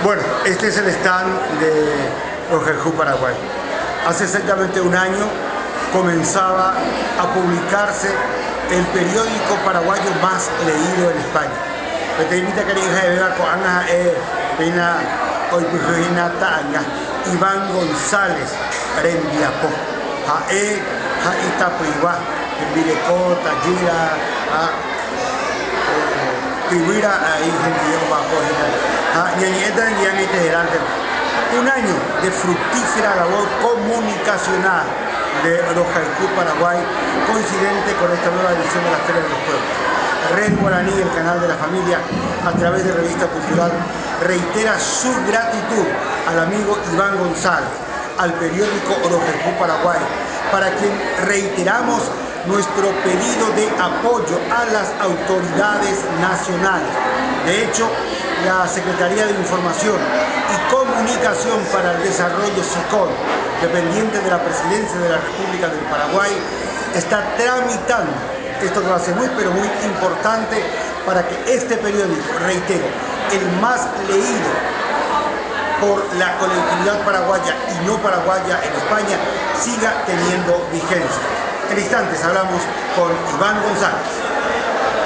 Bueno, este es el stand de Ojerjú, Paraguay. Hace exactamente un año comenzaba a publicarse el periódico paraguayo más leído en España. Iván González Rendiapó, Itapuiguá, Vilecota, Gira, un año de fructífera labor comunicacional de Ojerjú, Paraguay, coincidente con esta nueva edición de la Feria de los Pueblos. Red Guaraní, el canal de la familia, a través de Revista Cultural, reitera su gratitud al amigo Iván González, al periódico Ojerjú, Paraguay, para quien reiteramos nuestro pedido de apoyo a las autoridades nacionales. De hecho, la Secretaría de Información y Comunicación para el Desarrollo, SICOD, dependiente de la Presidencia de la República del Paraguay, está tramitando esto que va a ser muy importante para que este periódico, reitero, el más leído por la colectividad paraguaya y no paraguaya en España, siga teniendo vigencia. En instantes hablamos con Iván González.